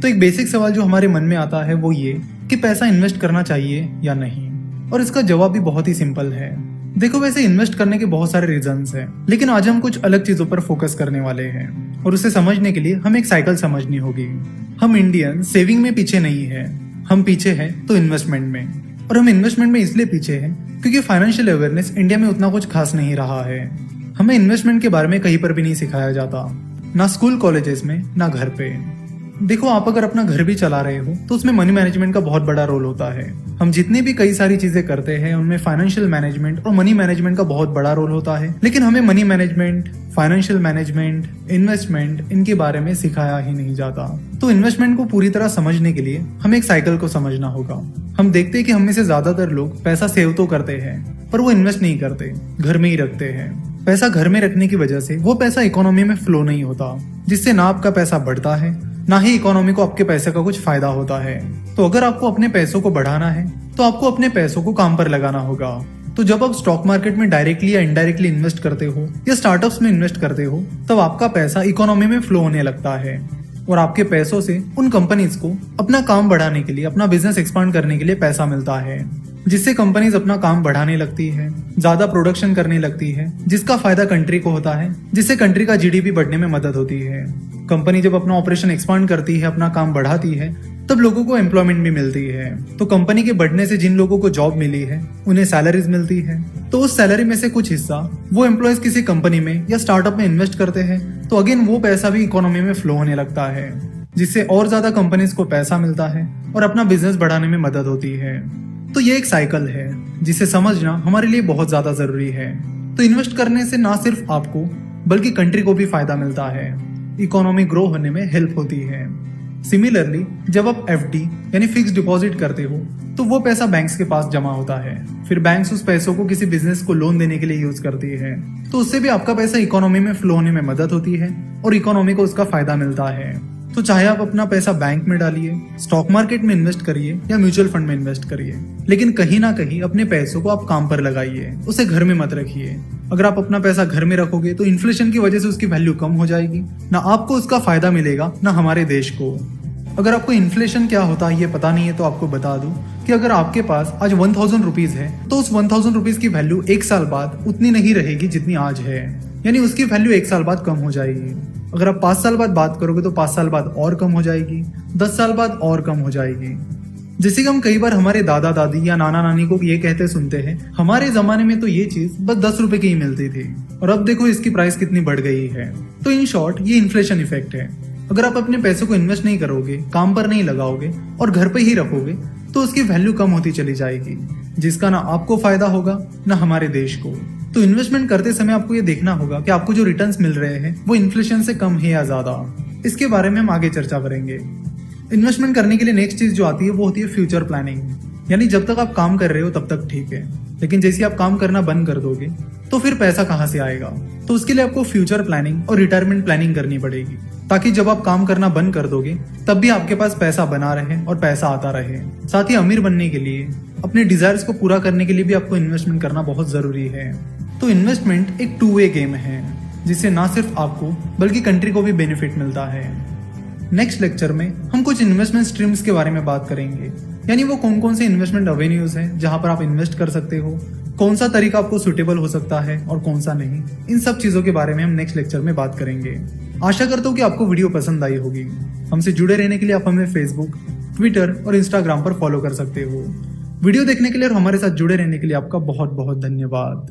तो एक बेसिक सवाल जो हमारे मन में आता है वो ये कि पैसा इन्वेस्ट करना चाहिए या नहीं। और इसका जवाब भी बहुत ही सिंपल है। देखो, वैसे इन्वेस्ट करने के बहुत सारे रीजंस हैं, लेकिन आज हम कुछ अलग चीजों पर फोकस करने वाले हैं और उसे समझने के लिए हमें एक साइकिल समझनी होगी। हम इंडियन सेविंग में पीछे नहीं है, हम पीछे हैं तो इन्वेस्टमेंट में। और हम इन्वेस्टमेंट में इसलिए पीछे हैं क्योंकि फाइनेंशियल अवेयरनेस इंडिया में उतना कुछ खास नहीं रहा है। हमें इन्वेस्टमेंट के बारे में कहीं पर भी नहीं सिखाया जाता, ना स्कूल कॉलेजेस में ना घर पे। देखो, आप अगर अपना घर भी चला रहे हो तो उसमें मनी मैनेजमेंट का बहुत बड़ा रोल होता है। हम जितनी भी कई सारी चीजें करते हैं उनमें फाइनेंशियल मैनेजमेंट और मनी मैनेजमेंट का बहुत बड़ा रोल होता है, लेकिन हमें money management, financial management, investment इनके बारे में सिखाया ही नहीं जाता। तो इन्वेस्टमेंट को पूरी तरह समझने के लिए हमें एक साइकिल को समझना होगा। हम देखते हैं कि हम में से ज्यादातर लोग पैसा सेव तो करते हैं पर वो इन्वेस्ट नहीं करते, घर में ही रखते हैं। पैसा घर में रखने की वजह से वो पैसा इकोनॉमी में फ्लो नहीं होता, जिससे ना आपका पैसा बढ़ता है ना ही इकोनॉमी को आपके पैसे का कुछ फायदा होता है। तो अगर आपको अपने पैसों को बढ़ाना है तो आपको अपने पैसों को काम पर लगाना होगा। तो जब आप स्टॉक मार्केट में डायरेक्टली या इनडायरेक्टली इन्वेस्ट करते हो या स्टार्टअप्स में इन्वेस्ट करते हो तब आपका पैसा इकोनॉमी में फ्लो होने लगता है और आपके पैसों से उन कंपनीज को अपना काम बढ़ाने के लिए, अपना बिजनेस एक्सपांड करने के लिए पैसा मिलता है, जिससे कंपनीज अपना काम बढ़ाने लगती है, ज्यादा प्रोडक्शन करने लगती है, जिसका फायदा कंट्री को होता है, जिससे कंट्री का जीडीपी बढ़ने में मदद होती है। कंपनी जब अपना ऑपरेशन एक्सपांड करती है, अपना काम बढ़ाती है, तब लोगों को एम्प्लॉयमेंट भी मिलती है। तो कंपनी के बढ़ने से जिन लोगों को जॉब मिली है उन्हें सैलरीज मिलती है, तो उस सैलरी में से कुछ हिस्सा वो एम्प्लॉयज किसी कंपनी में या स्टार्टअप में इन्वेस्ट करते हैं, तो अगेन वो पैसा भी इकोनॉमी में फ्लो होने लगता है, जिससे और ज्यादा कंपनीज को पैसा मिलता है और अपना बिजनेस बढ़ाने में मदद होती है। तो ये एक साइकिल है जिसे समझना हमारे लिए बहुत ज्यादा जरूरी है। तो इन्वेस्ट करने से ना सिर्फ आपको बल्कि कंट्री को भी फायदा मिलता है, इकोनॉमी ग्रो होने में हेल्प होती है। सिमिलरली, जब आप एफडी यानी फिक्स डिपॉजिट करते हो तो वो पैसा बैंक्स के पास जमा होता है, फिर बैंक्स उस पैसों को किसी बिजनेस को लोन देने के लिए यूज करती है, तो उससे भी आपका पैसा इकोनॉमी में फ्लो होने में मदद होती है और इकोनॉमी को उसका फायदा मिलता है। तो चाहे आप अपना पैसा बैंक में डालिए, स्टॉक मार्केट में इन्वेस्ट करिए या म्यूचुअल फंड में इन्वेस्ट करिए, लेकिन कहीं ना कहीं अपने पैसों को आप काम पर लगाइए, उसे घर में मत रखिए। अगर आप अपना पैसा घर में रखोगे तो इन्फ्लेशन की वजह से उसकी वैल्यू कम हो जाएगी, ना आपको उसका फायदा मिलेगा ना हमारे देश को। अगर आपको इन्फ्लेशन क्या होता है ये पता नहीं है तो आपको बता दूं कि अगर आपके पास आज 1000 रुपीज है तो उस 1000 रुपीज की वैल्यू एक साल बाद उतनी नहीं रहेगी जितनी आज है, यानी उसकी वैल्यू एक साल बाद कम हो जाएगी। अगर आप 5 साल बाद बात करोगे तो 5 साल बाद और कम हो जाएगी, 10 साल बाद और कम हो जाएगी। जैसे कि हम कई बार हमारे दादा दादी या नाना नानी को ये कहते सुनते हैं, हमारे जमाने में तो ये चीज बस 10 रुपए की ही मिलती थी और अब देखो इसकी प्राइस कितनी बढ़ गई है। तो इन शॉर्ट ये इन्फ्लेशन इफेक्ट है। अगर आप अपने पैसों को इन्वेस्ट नहीं करोगे, काम पर नहीं लगाओगे और घर पे ही रखोगे तो उसकी वैल्यू कम होती चली जाएगी, जिसका ना आपको फायदा होगा ना हमारे देश को। तो इन्वेस्टमेंट करते समय आपको ये देखना होगा कि आपको जो रिटर्न्स मिल रहे हैं वो इन्फ्लेशन से कम है या ज्यादा। इसके बारे में हम आगे चर्चा करेंगे। इन्वेस्टमेंट करने के लिए नेक्स्ट चीज जो आती है वो होती है फ्यूचर प्लानिंग, यानी जब तक आप काम कर रहे हो तब तक ठीक है, लेकिन जैसे आप काम करना बंद कर दोगे तो फिर पैसा कहाँ से आएगा। तो उसके लिए आपको फ्यूचर प्लानिंग और रिटायरमेंट प्लानिंग करनी पड़ेगी, ताकि जब आप काम करना बंद कर दोगे तब भी आपके पास पैसा बना रहे और पैसा आता रहे। साथ ही अमीर बनने के लिए, अपने डिजायर्स को पूरा करने के लिए भी आपको इन्वेस्टमेंट करना बहुत जरूरी है। तो इन्वेस्टमेंट एक 2 वे गेम है, जिससे ना सिर्फ आपको बल्कि कंट्री को भी बेनिफिट मिलता है। नेक्स्ट लेक्चर में हम कुछ इन्वेस्टमेंट स्ट्रीम्स के बारे में बात करेंगे, यानी वो कौन कौन से इन्वेस्टमेंट एवेन्यूज हैं जहां पर आप इन्वेस्ट कर सकते हो, कौन सा तरीका आपको सुटेबल हो सकता है और कौन सा नहीं। इन सब चीजों के बारे में हम नेक्स्ट लेक्चर में बात करेंगे। आशा करता हूँ कि आपको वीडियो पसंद आई होगी। हमसे जुड़े रहने के लिए आप हमें फेसबुक, ट्विटर और इंस्टाग्राम पर फॉलो कर सकते हो। वीडियो देखने के लिए और हमारे साथ जुड़े रहने के लिए आपका बहुत बहुत धन्यवाद।